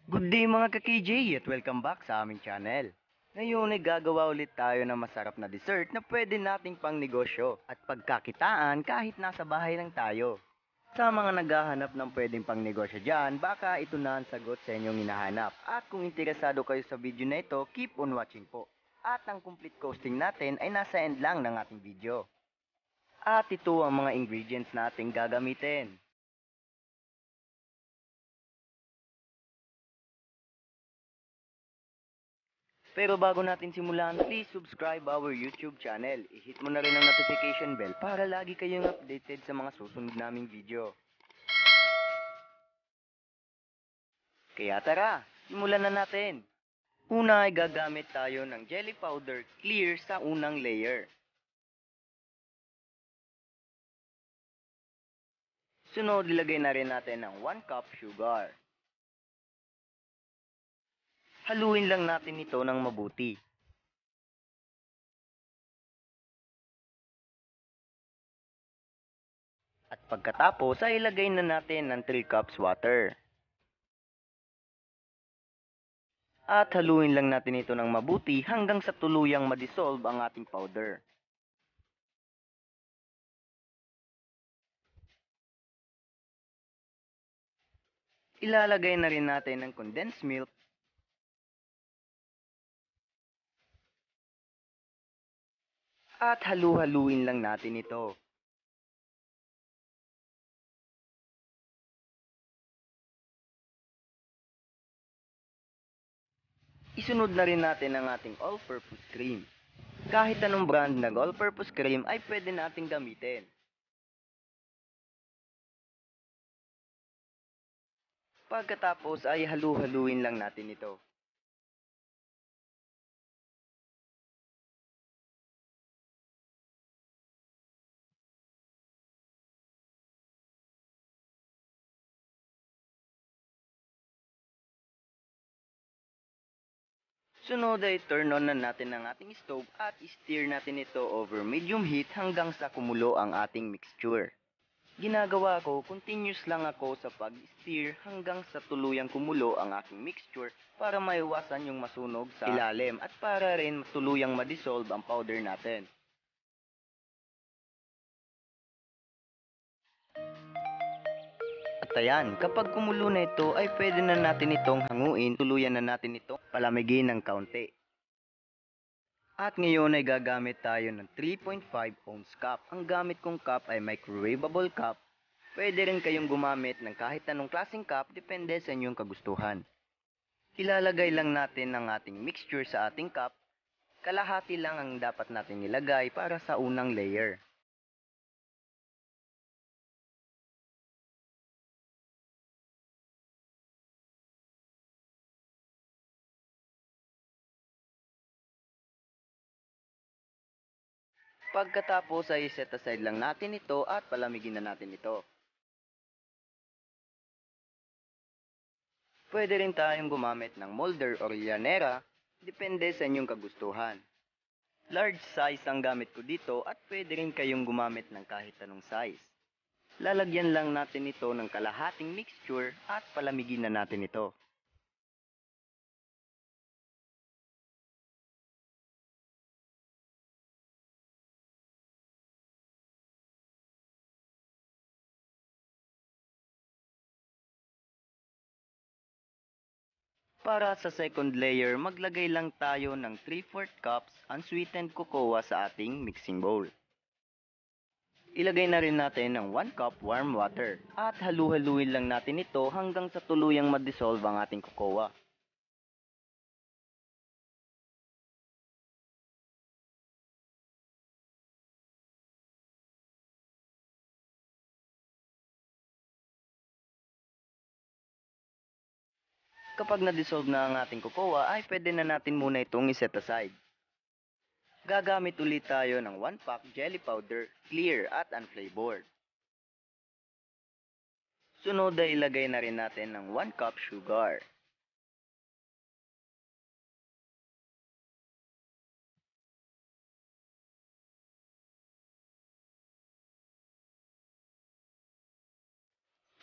Good day mga ka-KJ at welcome back sa aming channel. Ngayon ay gagawa ulit tayo ng masarap na dessert na pwede nating pang negosyo at pagkakitaan kahit nasa bahay lang tayo. Sa mga naghahanap ng pwedeng pang negosyo dyan, baka ito na ang sagot sa inyong hinahanap. At kung interesado kayo sa video na ito, keep on watching po. At ang complete costing natin ay nasa end lang ng ating video. At ito ang mga ingredients nating gagamitin. Pero bago natin simulan, please subscribe our YouTube channel. I-hit mo na rin ang notification bell para lagi kayong updated sa mga susunod naming video. Kaya tara, simulan na natin. Una ay gagamit tayo ng jelly powder clear sa unang layer. Sunod, ilagay na rin natin ang 1 cup sugar. Haluin lang natin ito ng mabuti. At pagkatapos ay ilagay na natin ng 3 cups water. At haluin lang natin ito ng mabuti hanggang sa tuluyang ma-dissolve ang ating powder. Ilalagay na rin natin ang condensed milk at halu-haluin lang natin ito. Isunod na rin natin ang ating all-purpose cream. Kahit anong brand ng all-purpose cream ay pwede nating gamitin. Pagkatapos ay halu-haluin lang natin ito. Sunod ay turn on na natin ang ating stove at stir natin ito over medium heat hanggang sa kumulo ang ating mixture. Ginagawa ko, continuous lang ako sa pag-stir hanggang sa tuluyang kumulo ang aking mixture para maiwasan yung masunog sa ilalim at para rin tuluyang ma-dissolve ang powder natin. At ayan, kapag kumulo na ito ay pwede na natin itong hanguin, tuluyan na natin itong palamigin ng kaunti. At ngayon ay gagamit tayo ng 3.5 ounce cup. Ang gamit kong cup ay microwavable cup. Pwede rin kayong gumamit ng kahit anong klaseng cup, depende sa inyong kagustuhan. Ilalagay lang natin ang ating mixture sa ating cup. Kalahati lang ang dapat natin ilagay para sa unang layer. Pagkatapos ay set aside lang natin ito at palamigin na natin ito. Pwede rin tayong gumamit ng molder o llanera, depende sa inyong kagustuhan. Large size ang gamit ko dito at pwede rin kayong gumamit ng kahit anong size. Lalagyan lang natin ito ng kalahating mixture at palamigin na natin ito. Para sa second layer, maglagay lang tayo ng 3/4 cups unsweetened cocoa sa ating mixing bowl. Ilagay na rin natin ng 1 cup warm water at halu-haluin lang natin ito hanggang sa tuluyang ma-dissolve ang ating cocoa. Kapag na-dissolve na ang ating cocoa ay pwede na natin muna itong iset aside. Gagamit ulit tayo ng 1 pack jelly powder, clear at unflavored. Sunod ay ilagay na rin natin ng 1 cup sugar.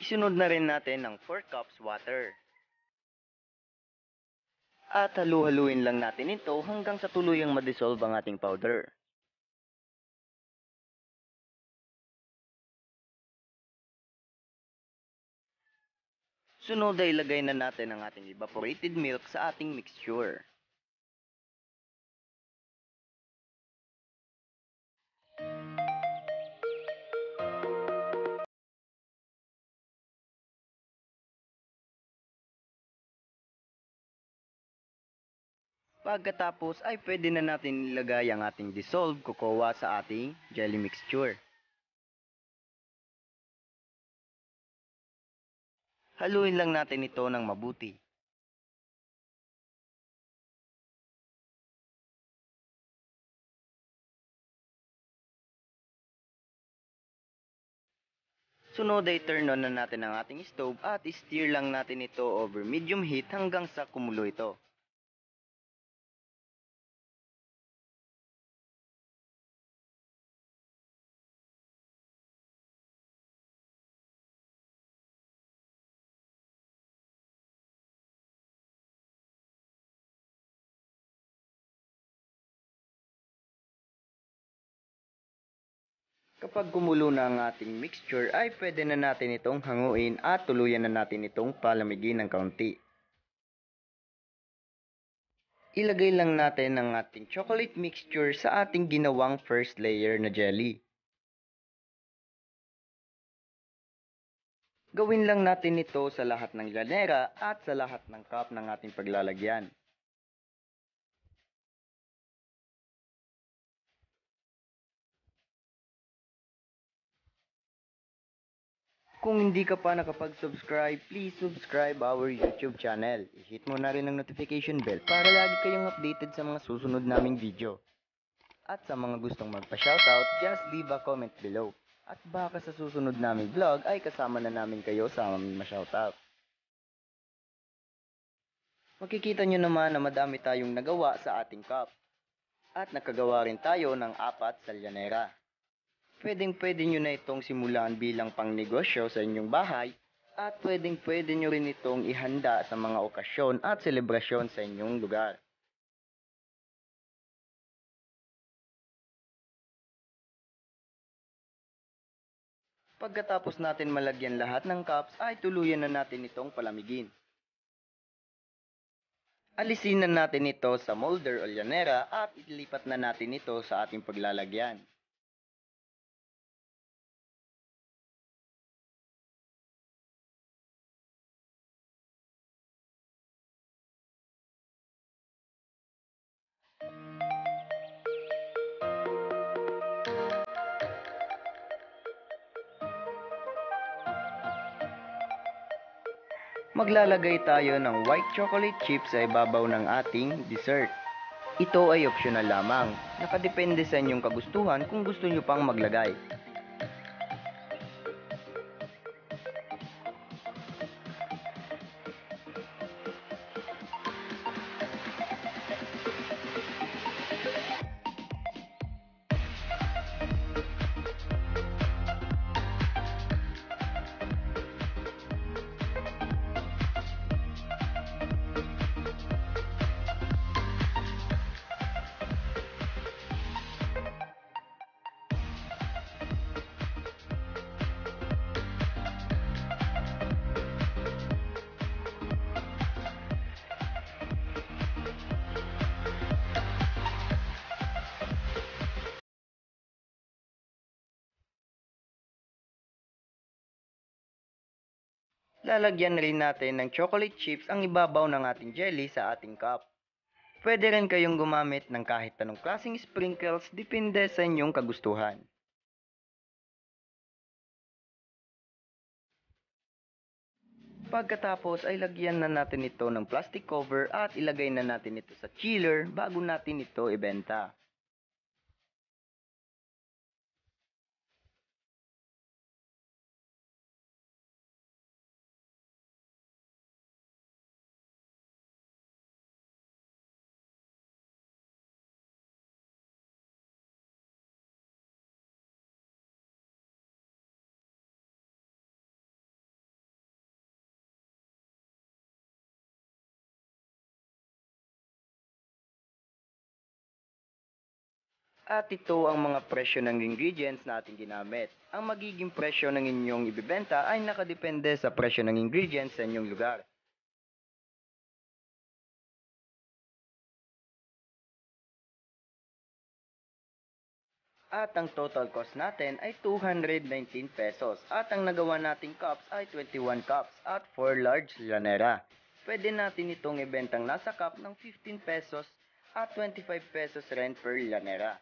Isunod na rin natin ng 4 cups water. At halu-haluin lang natin ito hanggang sa tuluyang ma-dissolve ang ating powder. Sunod ay ilagay na natin ang ating evaporated milk sa ating mixture. Pagkatapos ay pwede na natin ilagay ang ating dissolved cocoa sa ating jelly mixture. Haluin lang natin ito ng mabuti. Sunod ay turn on na natin ang ating stove at stir lang natin ito over medium heat hanggang sa kumulo ito. Kapag kumulo na ang ating mixture ay pwede na natin itong hanguin at tuluyan na natin itong palamigin ng kaunti. Ilagay lang natin ang ating chocolate mixture sa ating ginawang first layer na jelly. Gawin lang natin ito sa lahat ng llanera at sa lahat ng cup ng ating paglalagyan. Kung hindi ka pa nakapag-subscribe, please subscribe our YouTube channel. I-hit mo na rin ang notification bell para lagi kayong updated sa mga susunod naming video. At sa mga gustong magpa-shoutout, just leave a comment below. At baka sa susunod naming vlog ay kasama na namin kayo sa aming ma-shoutout. Makikita nyo naman na madami tayong nagawa sa ating cup. At nakagawa rin tayo ng 4 sa llanera. Pwedeng-pwede nyo na itong simulan bilang pangnegosyo sa inyong bahay at pwedeng-pwede nyo rin itong ihanda sa mga okasyon at selebrasyon sa inyong lugar. Pagkatapos natin malagyan lahat ng cups ay tuluyan na natin itong palamigin. Alisin na natin ito sa molder o llanera at ilipat na natin ito sa ating paglalagyan. Maglalagay tayo ng white chocolate chips sa ibabaw ng ating dessert. Ito ay optional lamang. Nakadepende sa inyong kagustuhan kung gusto nyo pang maglagay. Lalagyan rin natin ng chocolate chips ang ibabaw ng ating jelly sa ating cup. Pwede rin kayong gumamit ng kahit anong klaseng sprinkles depende sa inyong kagustuhan. Pagkatapos ay lagyan na natin ito ng plastic cover at ilagay na natin ito sa chiller bago natin ito ibenta. At ito ang mga presyo ng ingredients na ating ginamit. Ang magiging presyo ng inyong ibibenta ay nakadepende sa presyo ng ingredients sa inyong lugar. At ang total cost natin ay 219 pesos. At ang nagawa nating cups ay 21 cups at 4 large llanera. Pwede natin itong ibentang nasa cup ng 15 pesos at 25 pesos rin per llanera.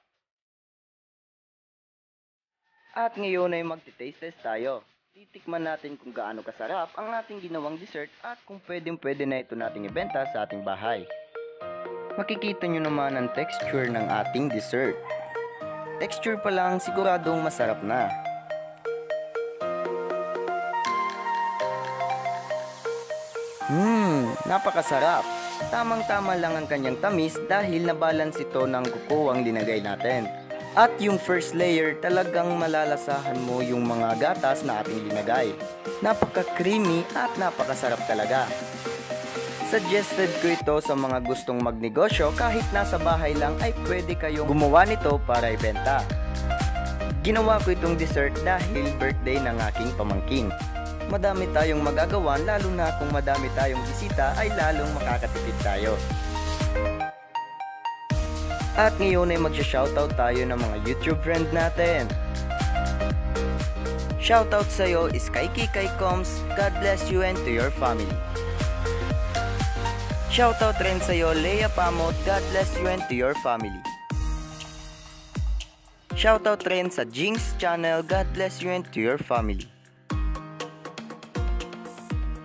At ngayon ay magti-taste test tayo. Titikman natin kung gaano kasarap ang ating ginawang dessert at kung pwede na ito nating ibenta sa ating bahay. Makikita nyo naman ang texture ng ating dessert. Texture pa lang siguradong masarap na. Napakasarap. Tamang-tama lang ang kanyang tamis dahil nabalance ito ng kuko ang linagay natin. At yung first layer talagang malalasahan mo yung mga gatas na ating linagay. Napaka-creamy at napakasarap talaga. Suggested ko ito sa mga gustong magnegosyo kahit nasa bahay lang ay pwede kayong gumawa nito para ibenta. Ginawa ko itong dessert dahil birthday ng aking pamangkin. Madami tayong magagawan lalo na kung madami tayong bisita ay lalong makakatipid tayo. At ngayon ay magsha-shoutout tayo ng mga YouTube friend natin. Shoutout sa'yo is kay Kikay Coms, God bless you and to your family. Shoutout rin sa'yo Leia Pamot, God bless you and to your family. Shoutout rin sa Jinx Channel, God bless you and to your family.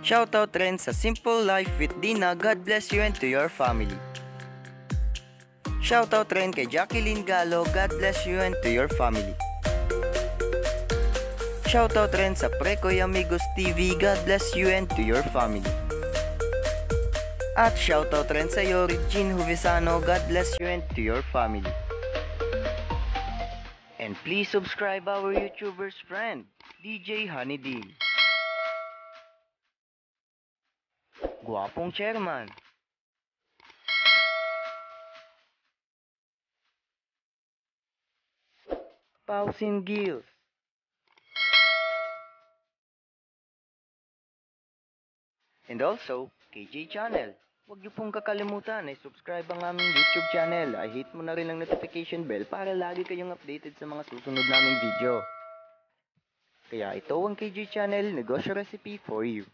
Shoutout rin sa Simple Life with Dina, God bless you and to your family. Shoutout rin kay Jacqueline Galo, God bless you and to your family. Shoutout rin sa Precoy Amigos TV, God bless you and to your family. At shoutout rin sa iyo Regine Huvisano, God bless you and to your family. And please subscribe our YouTuber's friend, DJ Honey D. Guwapong chairman. Pausin Gills. And also, KJ Channel. Huwag niyo pong kakalimutan ay subscribe ang aming YouTube channel. Ay hit mo na rin ang notification bell para lagi kayong updated sa mga susunod naming video. Kaya ito ang KJ Channel Negosyo Recipe for you.